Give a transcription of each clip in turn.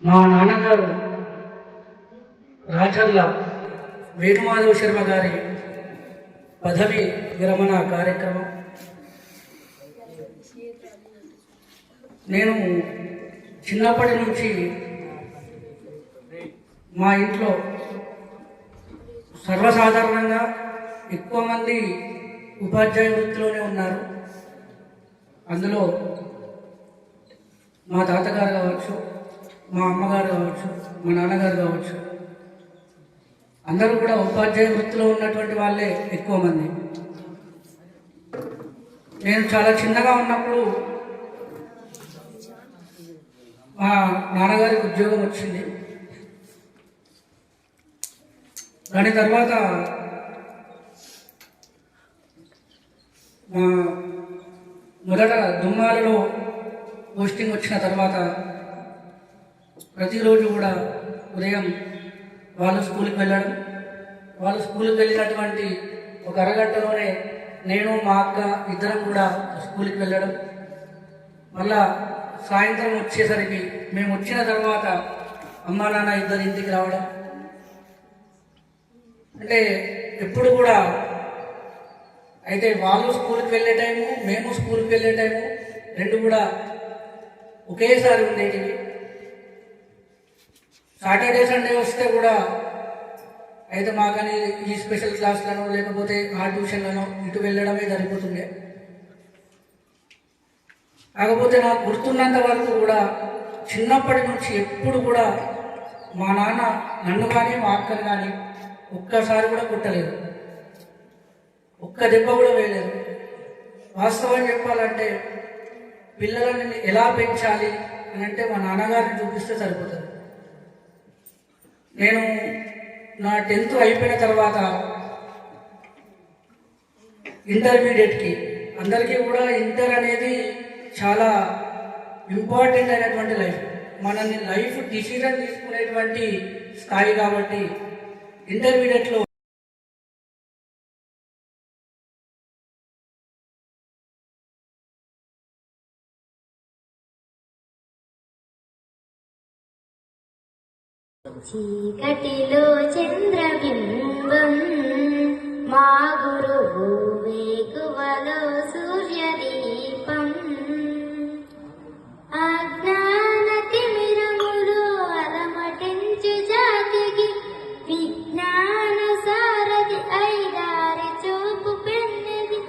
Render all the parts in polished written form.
మా నాన్నగారు రాచర్ల వేణుమాధవ శర్మ గారి పదవి విరమణ కార్యక్రమం. నేను చిన్నప్పటి నుంచి మా ఇంట్లో సర్వసాధారణంగా ఎక్కువ మంది ఉపాధ్యాయ వృత్తిలోనే ఉన్నారు. అందులో మా తాతగారు కావచ్చు, మా అమ్మగారు కావచ్చు, మా నాన్నగారు కావచ్చు, అందరూ కూడా ఉపాధ్యాయ వృత్తిలో ఉన్నటువంటి వాళ్ళే ఎక్కువ మంది. నేను చాలా చిన్నగా ఉన్నప్పుడు మా నాన్నగారికి ఉద్యోగం వచ్చింది. దాని తర్వాత మా మొదట దుమ్మాలలో పోస్టింగ్ వచ్చిన తర్వాత ప్రతిరోజు కూడా ఉదయం వాళ్ళు స్కూల్కి వెళ్ళడం, వాళ్ళు స్కూల్కి వెళ్ళినటువంటి ఒక అరగంటలోనే నేను మా అక్క ఇద్దరం కూడా స్కూల్కి వెళ్ళడం, మళ్ళా సాయంత్రం వచ్చేసరికి మేము వచ్చిన తర్వాత అమ్మా నాన్న ఇద్దరు ఇంటికి రావడం. అంటే ఎప్పుడు కూడా అయితే వాళ్ళు స్కూల్కి వెళ్ళే టైము, మేము స్కూల్కి వెళ్ళే టైము రెండు కూడా ఒకేసారి ఉండేటివి. సాటర్డే సండే వస్తే కూడా అయితే మాకని ఈ స్పెషల్ క్లాసులను లేకపోతే ఆ ట్యూషన్లను ఇటు వెళ్ళడమే సరిపోతుండే. కాకపోతే నాకు గుర్తున్నంత వరకు కూడా చిన్నప్పటి నుంచి ఎప్పుడు కూడా మా నాన్న నన్ను కానీ మా అక్కను కానీ ఒక్కసారి కూడా కొట్టలేదు, ఒక్క దెబ్బ కూడా వేయలేదు. వాస్తవం చెప్పాలంటే పిల్లలని ఎలా పెంచాలి అని అంటే మా నాన్నగారిని చూపిస్తే సరిపోతుంది. నేను నా 10th అయిపోయిన తర్వాత ఇంటర్మీడియట్కి, అందరికీ కూడా ఇంటర్ అనేది చాలా ఇంపార్టెంట్ అయినటువంటి లైఫ్, మనల్ని లైఫ్ డిసిజన్ తీసుకునేటువంటి స్థాయి. కాబట్టి ఇంటర్మీడియట్లో చీకటిలో చంద్రబింబం మా గురువు వేకువలో సూర్యదీపం అజ్ఞాన తిమిరములో అలమటించు జాతికి విజ్ఞాన సారథి ఐదారి చూపు పెన్నది.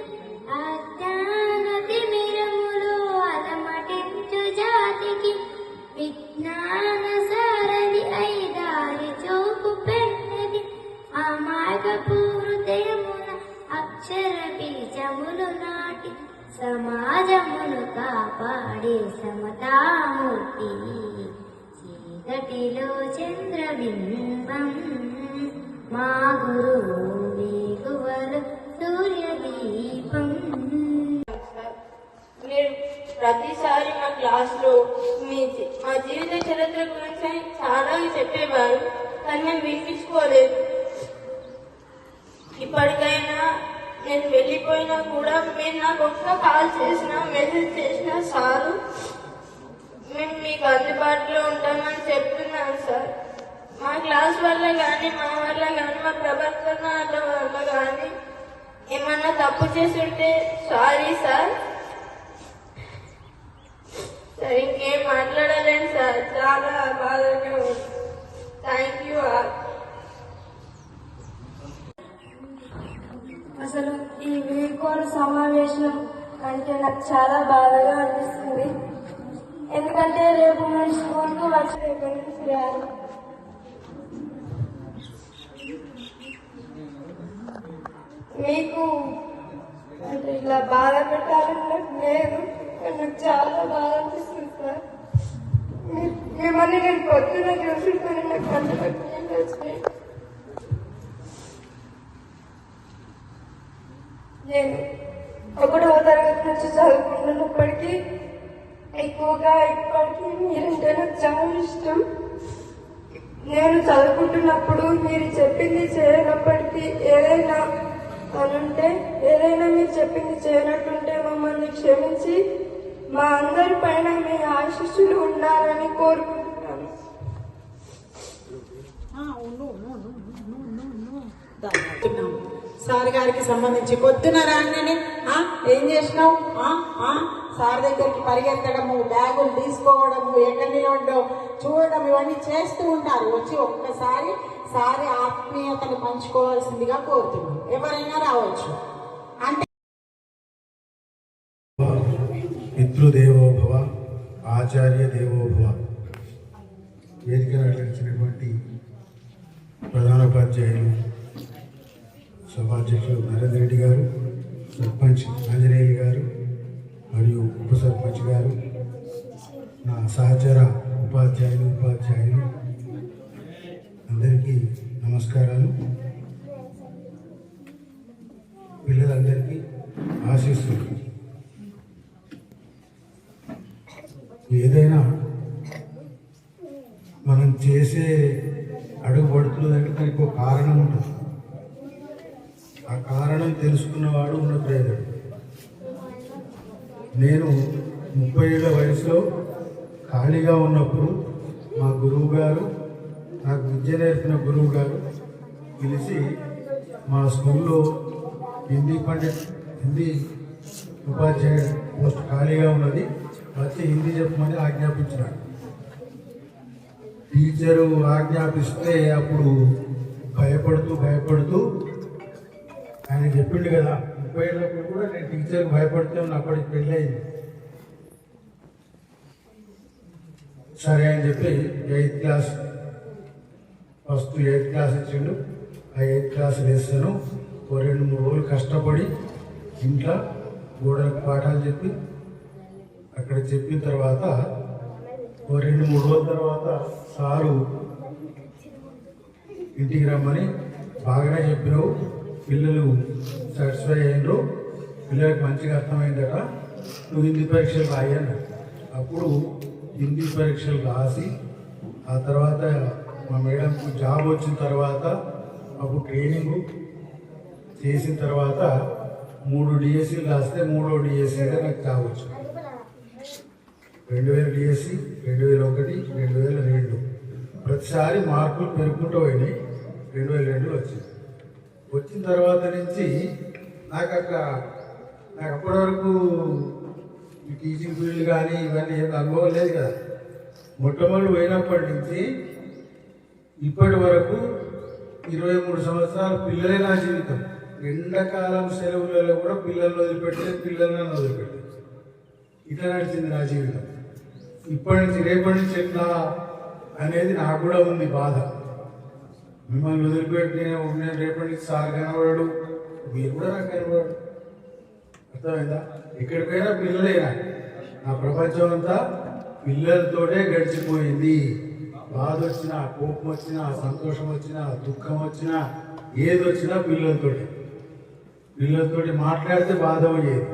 అజ్ఞాన తిమిరములో అలమటించు జాతికి విజ్ఞాన సారథి ఐదారి చూపు పెన్నది. ఆ మార్గపు హృదయమున అక్షర బీజములు నాటి సమాజమును కాపాడే సమతామూర్తి. చీకటిలో చంద్రబింబం మా గురువు వేకువలో సూర్యదీపం. మీరు ప్రతిసారి మా క్లాస్లో మా జీవిత చరిత్ర గురించి చాలా చెప్పేవారు, కానీ మేము వినిపించుకోలేదు. ఇప్పటికైనా నేను వెళ్ళిపోయినా కూడా మీరు నాకు ఒక్క కాల్ చేసినా మెసేజ్ చేసినా సారు మేము మీకు అందుబాటులో ఉంటామని చెప్తున్నాను సార్. మా క్లాస్ వల్ల కానీ మా వల్ల కానీ మా ప్రవర్తన వల్ల కానీ ఏమన్నా తప్పు చేస్తుంటే సారీ సార్. సార్ ఇంకేం మాట్లాడలేను సార్, చాలా బాధగా ఉంది. Thank you. అసలు ఈ వీడ్కోలు సమావేశం అంటే నాకు చాలా బాధగా అనిపిస్తుంది. ఎందుకంటే రేపు మేము స్కూల్కు వచ్చి రేపు చేయాలి. మీకు అలా బాధ పెట్టాలని నాకు లేదు, కానీ నాకు చాలా బాధ అనిపిస్తుంది సార్. మిమ్మల్ని నేను పొద్దున చూసుకొని నాకు కంటలోకి నీళ్ళు వచ్చినాయి. నేను 1వ తరగతి నుంచి చదువుకుంటున్నప్పటికీ ఎక్కువగా ఇప్పటికీ మీరంటే నాకు చాలా ఇష్టం. నేను చదువుకుంటున్నప్పుడు మీరు చెప్పింది చేయనప్పటికీ ఏదైనా అనుంటే, ఏదైనా మీరు చెప్పింది చేయనట్టుంటే మమ్మల్ని క్షమించి మా అందరి పైన మీ ఆశీస్సులు ఉండాలని కోరుకుంటున్నాను. సార్ గారికి సంబంధించి పొద్దున రాగానే ఏం చేసినావు, సార్ దగ్గరికి పరిగెత్తడము, బ్యాగులు తీసుకోవడము, ఎక్కడ నిలవడం చూడడం, ఇవన్నీ చేస్తూ ఉంటారు. వచ్చి ఒక్కసారి సారి ఆత్మీయతను పంచుకోవాల్సిందిగా కోరుతున్నాం. ఎవరైనా రావచ్చు. అంటే పితృదేవోభవ, ఆచార్య దేవోభవ. వేదిక నడిచినటువంటి ప్రధానోపాధ్యాయులు సభాధ్యక్షులు నరేంద్ర రెడ్డి గారు, సర్పంచ్ ఆంజనేయులు గారు మరియు ఉప సర్పంచ్ గారు, నా సహచర ఉపాధ్యాయులు అందరికీ నమస్కారాలు. పిల్లలందరికీ ఆశీస్సులు. ఏదైనా మనం చేసే అడుగు పడుతుందంటే దానికి ఒక కారణం ఉంటుంది. ఆ కారణం తెలుసుకున్నవాడు ఉన్నతుడైనాడు. నేను 30 ఏళ్ల వయసులో ఖాళీగా ఉన్నప్పుడు మా గురువు గారు, నాకు విద్య నేర్పిన గురువు గారు పిలిచి మా స్కూల్లో హిందీ ఉపాధ్యాయుడు పోస్ట్ ఖాళీగా ఉన్నది, వచ్చి హిందీ చెప్పమని ఆజ్ఞాపించినాడు. టీచరు ఆజ్ఞాపిస్తే అప్పుడు భయపడుతూ ఆయన చెప్పిండు కదా, 30 ఏళ్ళప్పుడు కూడా నేను టీచర్కి భయపడితే అప్పటికి పెళ్ళి అయింది. సరే అని చెప్పి 8th class first 8th class ఇచ్చిండు. ఆ 8th క్లాస్ వేస్తాను. 2-3 రోజులు కష్టపడి ఇంట్లో గోడలకు పాఠాలు చెప్పి అక్కడ చెప్పిన తర్వాత 2-3 రోజుల తర్వాత సారు ఇంటికి రమ్మని, బాగానే చెప్పినావు, పిల్లలు సాటిస్ఫై అయినరు, పిల్లలకు మంచిగా అర్థమైందట, నువ్వు హిందీ పరీక్షలు రాయను. అప్పుడు హిందీ పరీక్షలు రాసి ఆ తర్వాత మా మేడంకు జాబ్ వచ్చిన తర్వాత అప్పుడు ట్రైనింగ్ చేసిన తర్వాత 3 డిఎస్సీలు రాస్తే 3వ డిఎస్సీగా నాకు జాబ్ వచ్చింది. 2000 డిఎస్సీ, 2001, 2002 ప్రతిసారి మార్కులు పెరుగుకుంటూ పోయినాయి. 2002 వచ్చింది. వచ్చిన తర్వాత నుంచి నాకు అప్పటి వరకు ఈ టీచింగ్ ఫీల్డ్ కానీ ఇవన్నీ ఏం అనుభవం లేదు కదా. మొట్టమొదటి పోయినప్పటి నుంచి ఇప్పటి వరకు 23 సంవత్సరాలు పిల్లలే నా జీవితం. ఎండాకాలం సెలవులలో కూడా పిల్లలను పిల్లలను వదిలిపెట్టలేదు. ఇట్లా నడిచింది నా జీవితం. ఇప్పటి నుంచి రేపటి నుంచి ఎట్లా అనేది నాకు కూడా ఉంది బాధ. మిమ్మల్ని వదిలిపెట్టి నేను రేపటి నుంచి సార్ కనబడాడు, మీరు కూడా నాకు కనబడాడు. అర్థమైందా? ఎక్కడికైనా పిల్లలేనా. నా ప్రపంచం అంతా పిల్లలతోటే గడిచిపోయింది. బాధ వచ్చినా, కోపం వచ్చినా, సంతోషం వచ్చినా, దుఃఖం వచ్చినా, ఏది వచ్చినా పిల్లలతోటి మాట్లాడితే బాధ అయ్యేది,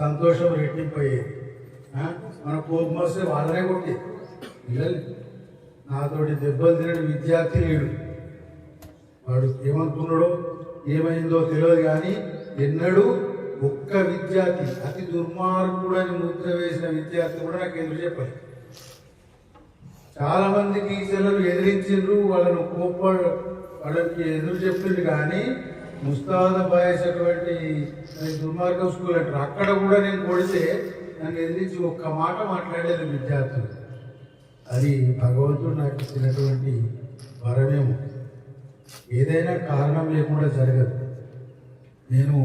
సంతోషం రెట్టింపు అయ్యేది. మన కోపం వస్తే వాళ్ళనే కొట్టేది. పిల్లలు నాతోటి దెబ్బలు తినడు విద్యార్థి లేడు. వాడు ఏమనుకున్నాడో ఏమైందో తెలియదు, కానీ ఎన్నడూ ఒక్క విద్యార్థి, అతి దుర్మార్గుడని ముద్ర వేసిన విద్యార్థి కూడా నాకు ఎదురు చెప్పాలి. చాలా మంది టీచర్లు ఎదిరించిండ్రు, వాళ్ళకి ఎదురు చెప్పిండ్రు, కానీ ముస్తాబాద్ అటువంటి దుర్మార్గం స్కూల్ అంటారు, అక్కడ కూడా నేను కొడితే నన్ను ఎదిరించి ఒక్క మాట మాట్లాడలేదు విద్యార్థులు. అది భగవంతుడు నాకు ఇచ్చినటువంటి వరమేమో. ఏదైనా కారణం లేకుండా జరగదు. నేను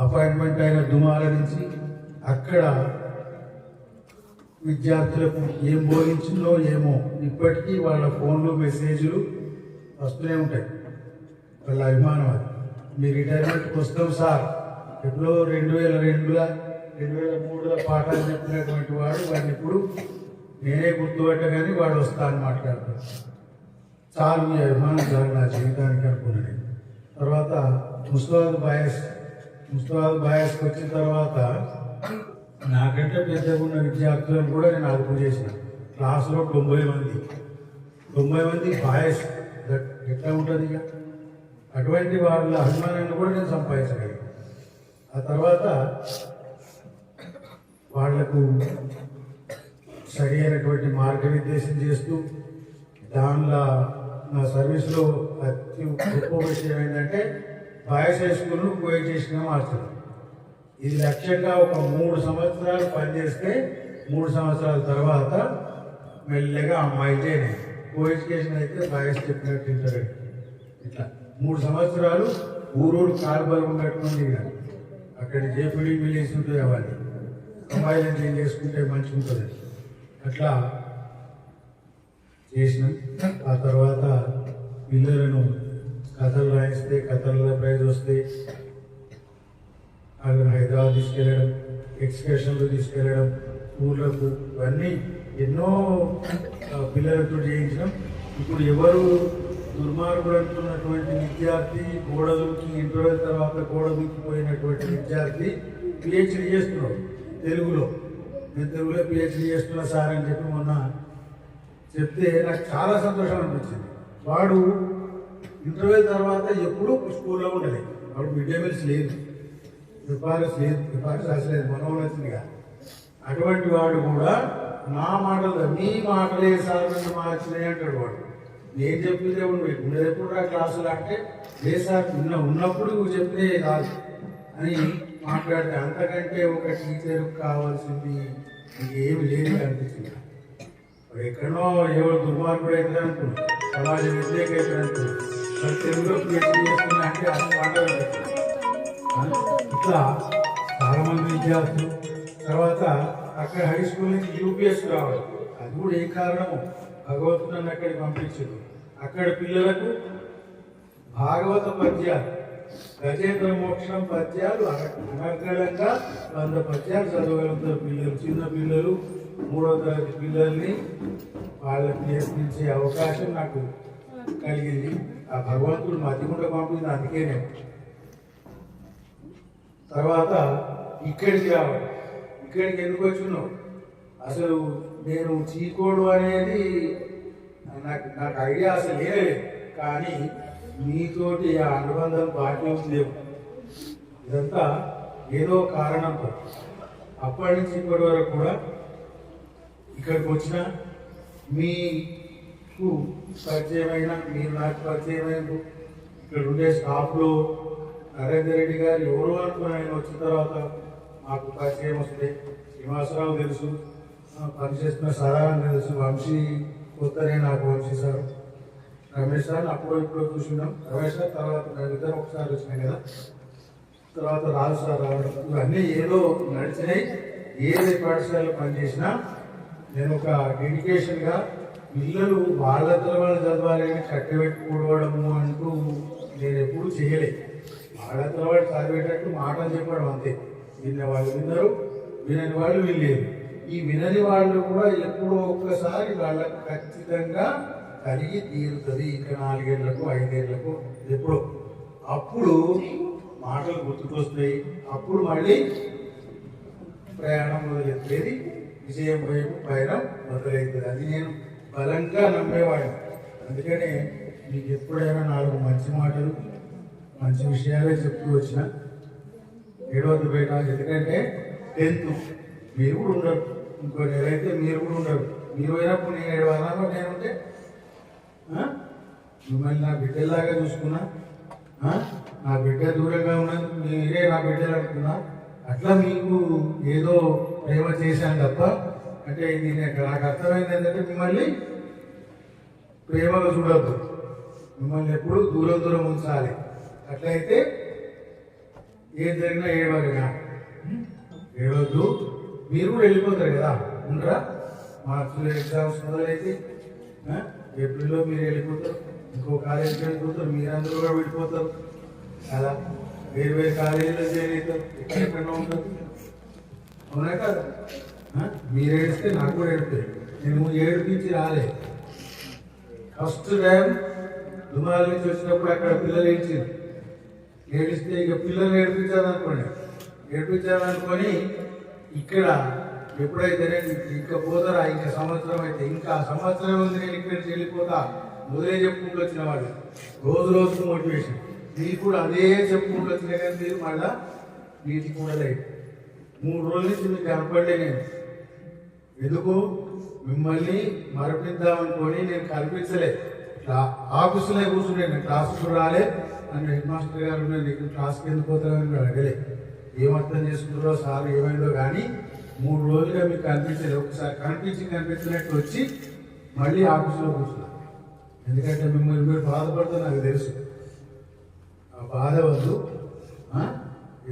అపాయింట్మెంట్ అయిన దుమాల నుంచి అక్కడ విద్యార్థులకు ఏం బోధించిందో ఏమో ఇప్పటికీ వాళ్ళ ఫోన్లు మెసేజ్లు వస్తూనే ఉంటాయి. వాళ్ళ అభిమానం అది. మీ రిటైర్మెంట్కి వస్తాం సార్, ఎప్పుడో 2002లో 2003లో పాఠాలు చెప్పినటువంటి వాడు వాడిని ఇప్పుడు నేనే గుర్తుపట్టగానే వాడు వస్తా అని మాట్లాడతాడు. చాలు మీ అభిమానం చాలు నా జీవితానికి అనుకున్నాను. తర్వాత ముస్తాబాద్ బాయస్కి వచ్చిన తర్వాత నాకంటే పెద్దగా ఉన్న విద్యార్థులను కూడా నేను అదుపు చేసిన. క్లాసులో 90 మంది బాయస్ ఎట్లా ఉంటుంది ఇక. అటువంటి వాళ్ళ అభిమానాన్ని కూడా నేను సంపాదించగలిగాను. ఆ తర్వాత వాళ్లకు సరి అయినటువంటి మార్గనిర్దేశం చేస్తూ దానిలో నా సర్వీస్లో అతి గొప్ప విషయం ఏంటంటే బాయ్స్ హై స్కూల్ను కోఎడ్యుకేషన్గా మార్చడం. ఇది లక్ష్యంగా ఒక 3 సంవత్సరాలు పనిచేస్తే 3 సంవత్సరాల తర్వాత మెల్లగా అమ్మాయిలు చేయలేదు. కోఎడ్యుకేషన్ అయితే బాయ్స్ చెప్పినట్టు ఇంటారు. ఇట్లా 3 సంవత్సరాలు ఊరూరు కాలుబలం కట్టుకుని అక్కడ జేపీడీ విలేజ్ ఉంటుంది అవన్నీ అమ్మాయిలను ఏం చేసుకుంటే మంచిగా ఉంటుంది. అట్లా చేసినాం. ఆ తర్వాత పిల్లలను కథలు రాయిస్తే కథల్లో ప్రైజ్ వస్తే వాళ్ళని హైదరాబాద్ తీసుకెళ్ళడం, ఎక్స్కర్షన్లు తీసుకెళ్ళడం, ఊళ్ళకు ఇవన్నీ ఎన్నో పిల్లలతో చేయించడం. ఇప్పుడు ఎవరు దుర్మార్గుడు అంటున్నటువంటి విద్యార్థి గోడలకి ఇంటర్వ్యూ తర్వాత గోడలకిపోయినటువంటి విద్యార్థి పిహెచ్డీ చేస్తున్నాడు తెలుగులో. నేను తెలుగులో పిహెచ్డీ చేస్తున్నా సార్ అని చెప్పి మొన్న చెప్తే నాకు చాలా సంతోషం అనిపించింది. వాడు ఇంటర్వ్యూ తర్వాత ఎప్పుడూ స్కూల్లో ఉండలేదు. వాడు మిడ్ డే మీల్స్ లేదు, సిఫారసు లేదు, మనోళ్ళు వచ్చిందిగా. అటువంటి వాడు కూడా నా మాటలు మీ మాటలే సార్ నన్ను మార్చినాయి అంటాడు. వాడు నేను చెప్పిందే ఉండేది ఎప్పుడు రా క్లాసులు అంటే లేదు సార్ ఉన్నప్పుడు చెప్తే కాదు అని మాట్లాడితే అంతకంటే ఒక టీచర్ కావాల్సింది ఏమి లేదు అనిపించింది. ఎక్కడో ఎవరు దుర్మార్గుడు అయితే అనుకున్నాను, సమాజ వ్యతిరేక అయితే అనుకున్నాను. మరి తెలుగులో పిహెచ్డీ చేస్తున్నా అంటే అది మాటలు ఇట్లా చాలామంది విద్యార్థులు. తర్వాత అక్కడ హై స్కూల్ నుంచి యూపీఎస్ రావాలి. అది కూడా ఏ కారణము భగవంతుడు నన్ను అక్కడికి పంపించింది. అక్కడ పిల్లలకు భాగవత పద్యాలు, గజేంద్ర మోక్షం పద్యాలు అనర్గళంగా 100 పద్యాలు చదవగలుగుతారు పిల్లలు. చిన్న పిల్లలు 3వ తరగతి పిల్లల్ని వాళ్ళకి నేర్పించే అవకాశం నాకు కలిగింది. ఆ భగవంతుడు మధ్య కూడా పంపింది. అందుకేనే తర్వాత ఇక్కడికి రావాలి. ఇక్కడికి ఎందుకు వచ్చినావు? అసలు నేను చీకోడు అనేది నాకు ఐడియా అసలు లేదు. కానీ మీతోటి ఆ అనుబంధం బాగా లేవు. ఇదంతా ఏదో కారణంతో అప్పటి నుంచి ఇప్పటి వరకు కూడా ఇక్కడికి వచ్చిన మీకు పరిచయమైన, మీరు నాకు పరిచయమైన ఇక్కడ ఉండే స్టాఫ్లో నరేందర్ రెడ్డి గారు ఎవరు అనుకుని ఆయన వచ్చిన తర్వాత మాకు పరిచయం వస్తే శ్రీనివాసరావు తెలుసు, పనిచేస్తున్న సదారాన్ని తెలుసు, వంశీ కొత్తనే నాకు వంశీ సార్, రమేష్ సార్ అప్పుడు ఇప్పుడు చూసినాం. రమేష్ సార్ తర్వాత ఇద్దరు ఒకసారి వచ్చినాయి కదా. తర్వాత రాజు సార్ రావడం, ఇవన్నీ ఏదో నడిచినాయి. ఏది పాఠశాలలో పనిచేసినా నేను ఒక డెడికేషన్గా పిల్లలు వాళ్ళతో వాళ్ళు చదవాలి అని కట్టబెట్టుకోవడము అంటూ నేను ఎప్పుడూ చేయలేదు. వాళ్ళతో వాళ్ళు చదివేటట్టు మాటలు చెప్పడం అంతే. విన్న వాళ్ళు విన్నారు, వినని వాళ్ళు వినలేదు. ఈ వినని వాళ్ళు కూడా ఎప్పుడో ఒక్కసారి వాళ్ళకు ఖచ్చితంగా కలిగి తీరుతుంది. ఇంకా 4 ఏళ్లకు 5 ఏళ్లకు ఎప్పుడో అప్పుడు మాటలు గుర్తుకొస్తాయి. అప్పుడు మళ్ళీ ప్రయాణం మొదలెత్తేది, విజయం వైపు పయనం మొదలవుతుంది. అది నేను బలంగా నమ్మేవాడిని. అందుకనే మీకు ఎప్పుడైనా 4 మంచి మాటలు మంచి విషయాలే చెప్తూ వచ్చిన ఏడవద్దు బయట. ఎందుకంటే 10th మీరు కూడా ఉండరు, ఇంకో నెల అయితే మీరు కూడా ఉండరు. మీరు పోయినప్పుడు నేను ఏడవాలన్నా నేనుంటే మిమ్మల్ని నా బిడ్డలాగా చూసుకున్నా, నా బిడ్డ దూరంగా ఉన్నందుకు మీరే నా బిడ్డలు అనుకున్నా. అట్లా మీకు ఏదో ప్రేమ చేశాను తప్ప, అంటే ఇది నాకు అర్థమైంది ఏంటంటే మిమ్మల్ని ప్రేమగా చూడద్దు, మిమ్మల్ని ఎప్పుడు దూరం ఉంచాలి. అట్లయితే ఏం జరిగినా ఏడవరుగా ఏడవద్దు. మీరు కూడా వెళ్ళిపోతారు కదా, ఉండరా? మార్చిలో ఎగ్జామ్స్ మొదలైతే ఏప్రిల్లో మీరు వెళ్ళిపోతారు, ఇంకో కాలేజీకి వెళ్ళిపోతారు, మీరందరూ కూడా వెళ్ళిపోతారు కదా. వేరు వేరు కాలేజీలో చేరుతారు, ఎక్కడెక్కడో ఉంటారు. అవునా కదా? మీరు ఏడిస్తే నాకు కూడా ఏడుతాయి. నేను ఏడిపించి రాలే. ఫస్ట్ టైం దుమాల నుంచి వచ్చినప్పుడు అక్కడ పిల్లలు ఏడిస్తే ఇక పిల్లలు ఏడిపించాలనుకొని ఇక్కడ ఎప్పుడైతే ఇంకా పోతారా, ఇంకా సంవత్సరం అయితే ఇంకా సంవత్సరం ఉంది నేను ఇక్కడ వెళ్ళిపోతా మొదలే చెప్పుకుంటూ వచ్చిన వాళ్ళు రోజుకు మోటివేషన్. మీరు కూడా అదే చెప్పుకుంటూ వచ్చినా కానీ మీరు మళ్ళా వీటికి కూడా లేదు. 3 రోజుల నుంచి మీకు కనపడలే. నేను ఎందుకు మిమ్మల్ని మరపిద్దామనుకొని నేను కల్పించలే. ఆఫీసులో కూర్చుంటే నేను క్లాసుకు రాలే అని హెడ్ మాస్టర్ గారు నీకు క్లాస్కి ఎందుకు పోతారని అడగలే. ఏమర్థం చేసుకుంటారో సార్ ఏమైందో కానీ 3 రోజులుగా మీకు కనిపించలేదు. ఒకసారి కనిపించినట్టు వచ్చి మళ్ళీ ఆఫీసులో కూర్చున్నాను. ఎందుకంటే మిమ్మల్ని మీరు బాధపడుతూ నాకు తెలుసు. ఆ బాధ వద్దు.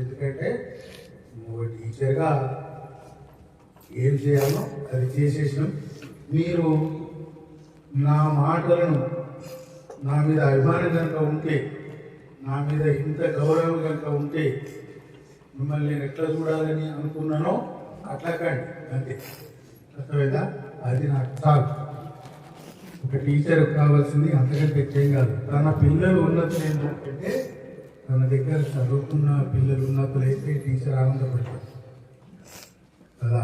ఎందుకంటే టీచర్గా ఏం చేయాలో అది చేసేసినాం. మీరు నా మాటలను, నా మీద అభిమానం కనుక ఉంటే, నా మీద ఇంత గౌరవం కనుక ఉంటే, మిమ్మల్ని నేను ఎట్లా చూడాలని అనుకున్నానో అట్లా కండి అంతే. అర్థమైందా? అది నాకు చాలు. ఒక టీచర్ కావాల్సింది అంతకంటే ఎక్కువేం కాదు. తన పిల్లలు ఉన్నది ఏంటంటే తన దగ్గర చదువుకున్న పిల్లలు ఉన్నప్పుడైతే టీచర్ ఆనందపడతారు కదా.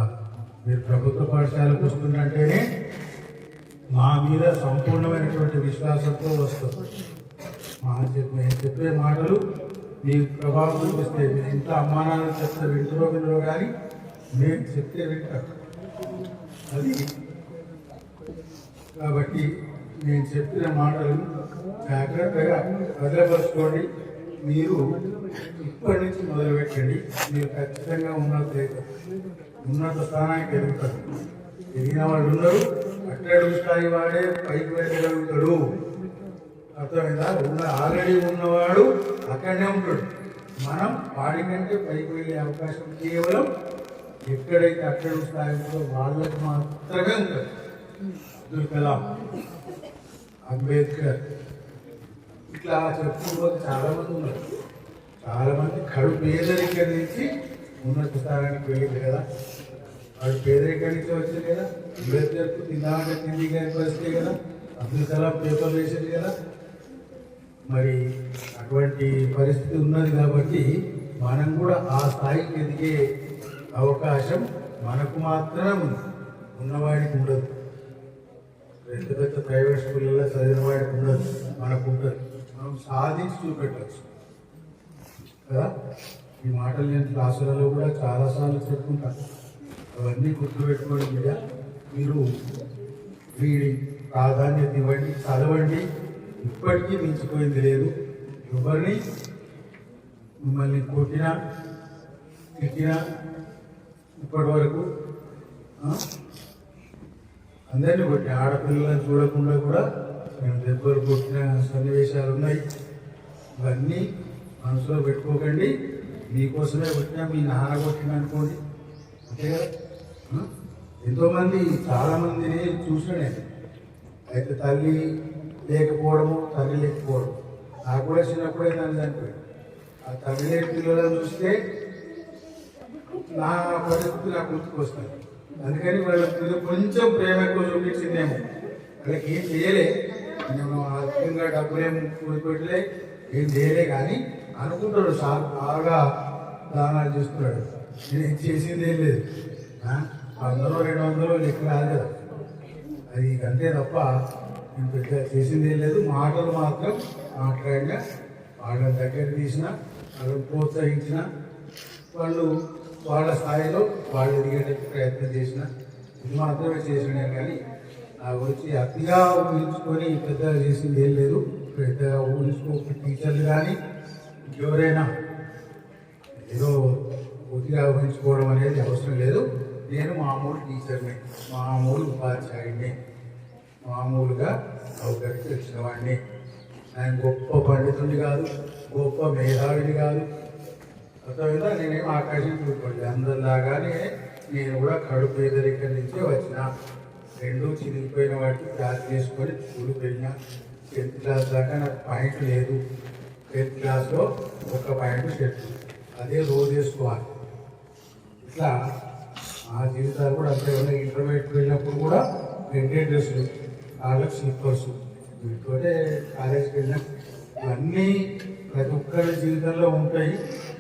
మీరు ప్రభుత్వ పాఠశాలకు వస్తుందంటేనే మా మీద సంపూర్ణమైనటువంటి విశ్వాసంతో వస్తారు. నేను చెప్పే మాటలు మీకు ప్రభావం చూపిస్తే మీరు ఇంత అమ్మానాలు చెప్తే వింటరో కానీ నేను చెప్తే వింటారు. అది కాబట్టి నేను చెప్పిన మాటలు జాగ్రత్తగా భద్రపరచుకోండి. మీరు ఇప్పటి నుంచి మొదలుపెట్టండి. మీరు ఖచ్చితంగా ఉన్నత స్థానానికి ఎదుగుతారు. ఎదిగిన వాళ్ళు ఉన్నారు. అట్టడుగు స్థాయి వాడే పైకి వెళ్ళగలుగుతాడు. అర్థమైందా? ఆల్రెడీ ఉన్నవాడు అక్కడనే ఉంటాడు. మనం వాడికంటే పైకి వెళ్ళే అవకాశం కేవలం ఎక్కడైతే అట్టడుగు స్థాయి ఉందో వాళ్ళకి మాత్రమే ఉంటుంది. అబ్దుల్ కలాం, అంబేద్కర్, ఇట్లా చెప్పుకోకపోతే చాలామంది ఉన్నారు. చాలామంది కడు పేదరికం నుంచి ఉన్నత స్థానానికి వెళ్ళింది కదా. వాడు పేదరికం నుంచి వచ్చింది కదా. అంబేద్కర్కు తిందామంటే తిండి కానీ పరిస్థితి కదా. అబ్దుల్ కలాం పేపర్లు వేసింది కదా. మరి అటువంటి పరిస్థితి ఉన్నది కాబట్టి మనం కూడా ఆ స్థాయికి ఎదిగే అవకాశం మనకు మాత్రమే ఉంది, ఉన్నవాడికి ఉండదు. పెద్ద పెద్ద ప్రైవేట్ స్కూళ్ళలో చదివిన వాడికి ఉండదు, మనకు ఉంటుంది. మనం సాధించి చూపెట్టచ్చు కదా. ఈ మాటలు నేను క్లాసులలో కూడా చాలాసార్లు చెప్పుకుంటాను. అవన్నీ గుర్తుపెట్టుకోండి బిడ్డ. మీరు వీడి ప్రాధాన్యత ఇవ్వండి, చదవండి. ఇప్పటికీ మించిపోయింది లేదు. ఎవరిని మిమ్మల్ని కొట్టినా తిట్టినా ఇప్పటి వరకు అందరినీ కొట్టి ఆడపిల్లలను చూడకుండా కూడా మేము దెబ్బలు కొట్టిన సన్నివేశాలు ఉన్నాయి. ఇవన్నీ మనసులో పెట్టుకోకండి. మీకోసమే కొట్టినా మీ నాన్న కొట్టిన అనుకోండి, అంతే కదా. ఎంతోమంది చాలామందిని చూసానే. అయితే తల్లి లేకపోవడము, తల్లి లేకపోవడం. నాకు కూడా చిన్నప్పుడే నన్ను చనిపోయాడు. ఆ తల్లి లేని పిల్లలను చూస్తే నా పరిస్థితి నాకు గుర్తుకొస్తుంది. అందుకని వాళ్ళ మీద కొంచెం ప్రేమ ఎక్కువ చూపించిందేమో. వాళ్ళకి ఏం చేయలే, నేను అధికంగా డబ్బులేం కూడిపెట్టలే, ఏం చేయలే. కానీ అనుకుంటాడు సార్ బాగా దానాలు చేస్తున్నాడు. నేను చేసింది ఏం లేదు. 100 200 లెక్క రాదు కదా. అది అంతే తప్ప నేను పెద్ద చేసింది ఏం లేదు. మాటలు మాత్రం మాట్లాడినా, వాళ్ళ దగ్గర తీసిన, వాళ్ళని ప్రోత్సహించిన, వాళ్ళు వాళ్ళ స్థాయిలో వాళ్ళు ఎదిగేటట్టు ప్రయత్నం చేసిన, ఇది మాత్రమే చేసినా. కానీ నా గురించి అతిగా ఊహించుకొని పెద్దగా చేసింది ఏం లేదు. పెద్దగా ఊహించుకో టీచర్లు కానీ ఎవరైనా ఏదో పూర్తిగా ఊహించుకోవడం అనేది అవసరం లేదు. నేను మామూలు టీచర్ని, మామూలు ఉపాధ్యాయుడిని, మామూలుగా అవకాశం వచ్చిన వాడిని. ఆయన గొప్ప పండితుడిని కాదు, గొప్ప మేధావిని కాదు. అర్థమైందా? నేనేం ఆకాశం చూసుకోండి. అందరిలాగానే నేను కూడా కడు పేదరికం నుంచే వచ్చిన. 2 చిరిగిపోయిన వాటికి క్లాస్ చేసుకొని స్కూల్కి వెళ్ళిన. 10th క్లాస్ దాకా నాకు పాయింట్ లేదు. 10th క్లాస్లో ఒక ప్యాంటు షర్ట్ అదే రోజు వేసుకోవాలి. ఇట్లా ఆ జీవితాలు కూడా అంతే ఉన్నాయి. ఇంటర్మీడియట్ వెళ్ళినప్పుడు కూడా ప్రింటెడ్ డ్రెస్సులు, కాళ్ళకు స్లిప్పర్స్, వీటితోటే కాలేజీకి వెళ్ళిన ఇవన్నీ ప్రతి ఒక్కరి జీవితంలో ఉంటాయి.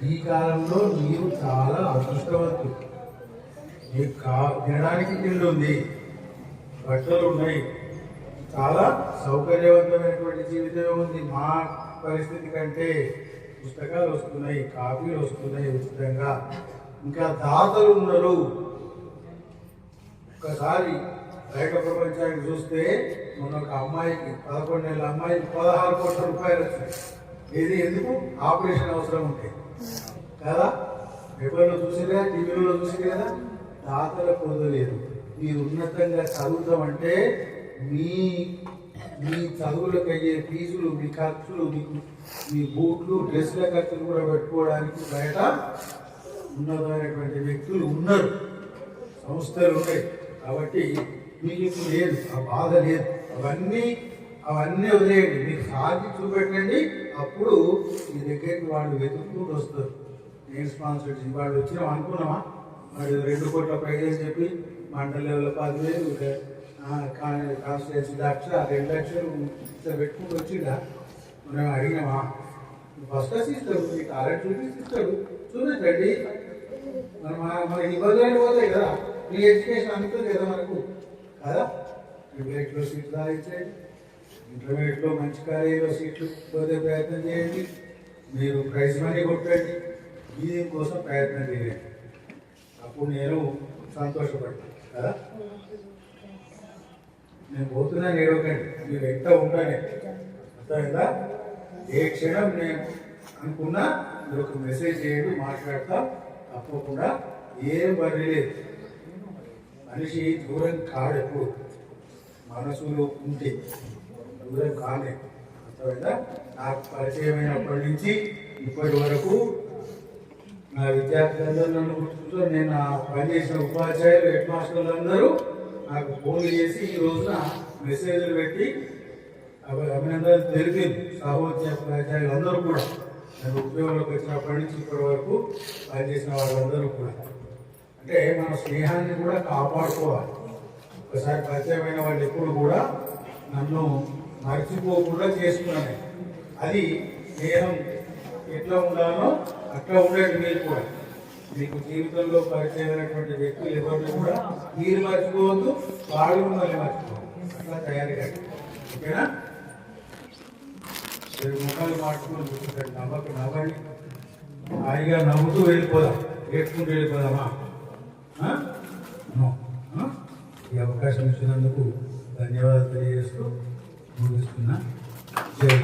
ఈ కాలంలో మీరు చాలా అదృష్టవంతులు. మీకు తినడానికి తిండి ఉంది, బట్టలు ఉన్నాయి, చాలా సౌకర్యవంతమైనటువంటి జీవితమే ఉంది. మా పరిస్థితి కంటే పుస్తకాలు వస్తున్నాయి, కాపీలు వస్తున్నాయి ఉచితంగా, ఇంకా దాతలు ఉన్నారు. ఒక్కసారి బయట ప్రపంచానికి చూస్తే మొన్న ఒక అమ్మాయికి 11 ఏళ్ళ అమ్మాయికి 16 కోట్ల రూపాయలు వచ్చాయి. ఇది ఎందుకు? ఆపరేషన్ అవసరం ఉంటే కదా. పేపర్లో చూసిరా, టీవీలో చూసి కదా. దాతల పొందలేదు. మీరు ఉన్నతంగా చదువుతామంటే మీ మీ చదువులకు అయ్యే ఫీజులు, మీ ఖర్చులు, మీకు మీ బూట్లు, డ్రెస్ల ఖర్చులు కూడా పెట్టుకోవడానికి బయట ఉన్నతమైనటువంటి వ్యక్తులు ఉన్నారు, సంస్థలు ఉన్నాయి. కాబట్టి మీకు ఇప్పుడు లేదు, ఆ బాధ లేదు. అవన్నీ వదిలేయండి, మీకు సాగి చూపెట్టండి. అప్పుడు మీ దగ్గరికి వాళ్ళు వెతుక్కుంటూ వస్తారు. నేను స్పాన్సర్ వాళ్ళు వచ్చినాం అనుకున్నామా? మరి 2 కోట్ల ప్రైజ్ అని చెప్పి మండల లెవెల్ 10,000, కాన్స్టిట్యున్సీ 1,00,000, 2 లక్షలు ఇట్లా పెట్టుకుంటూ వచ్చిందా? మనం అడిగినామా? ఫస్ట్ క్లాస్ ఇస్తాడు, మీ టాలెంట్ చూపిస్తాడు, చూపించండి. మనకి ఇబ్బందులు పోతాయి కదా. మీ ఎడ్యుకేషన్ అందుతుంది కదా మనకు కదా. ఇంటర్మీడియట్లో సీట్లు సాధించండి, ఇంటర్మీడియట్లో మంచి కాలేజీలో సీట్లు పోతే ప్రయత్నం చేయండి. మీరు ప్రైజ్ మనీ కొట్టండి, దీనికోసం ప్రయత్నం చేయండి. అప్పుడు నేను సంతోషపడతాను కదా. నేను పోతున్నాను, ఏడవకండి, మీరు ఎంత ఉంటానే అర్థమైందా. ఏ క్షణం నేను అనుకున్నా మీరు ఒక మెసేజ్ చేయండి, మాట్లాడతా. తప్పకుండా ఏం పని లేదు. మనిషి దూరం కాడు, ఎప్పుడు మనసులో ఉంటే దూరం కాలే. అర్థమైందా. నాకు పరిచయమైనప్పటి నుంచి ఇప్పటి వరకు నా విద్యార్థులందరూ నన్ను గుర్తుంటారు. నేను పనిచేసిన ఉపాధ్యాయులు, హెడ్ మాస్టర్లు అందరూ నాకు ఫోన్లు చేసి ఈ రోజున మెసేజ్లు పెట్టి అభినందనలు తెలిపింది. సహోద్యోగాధ్యాయులు అందరూ కూడా నేను ఉద్యోగంలోకి వచ్చినప్పటి నుంచి ఇప్పటి వరకు పనిచేసిన వాళ్ళందరూ కూడా. అంటే మన స్నేహాన్ని కూడా కాపాడుకోవాలి. ఒకసారి పరిచయమైన వాళ్ళు ఎప్పుడు కూడా నన్ను మర్చిపోకుండా చేసుకున్నాను. అది స్నేహం ఎట్లా ఉండాలో అట్లా ఉండండి. మీరు కూడా మీకు జీవితంలో పరిచయమైనటువంటి వ్యక్తులు ఎవరిని కూడా మీరు మర్చిపోవద్దు, వాళ్ళు మిమ్మల్ని మర్చిపోవద్దు. అట్లా తయారు కండి, ఓకేనా. మీరు ముఖాలు మార్చుకొని కూర్చుంటారు, నవ్వండి, హాయిగా నవ్వుతూ వెళ్ళిపోదాం, ఏడ్చుకుంటూ వెళ్ళిపోదామా. ఈ అవకాశం ఇచ్చినందుకు ధన్యవాదాలు తెలియజేస్తూ ముగిస్తున్నా. జై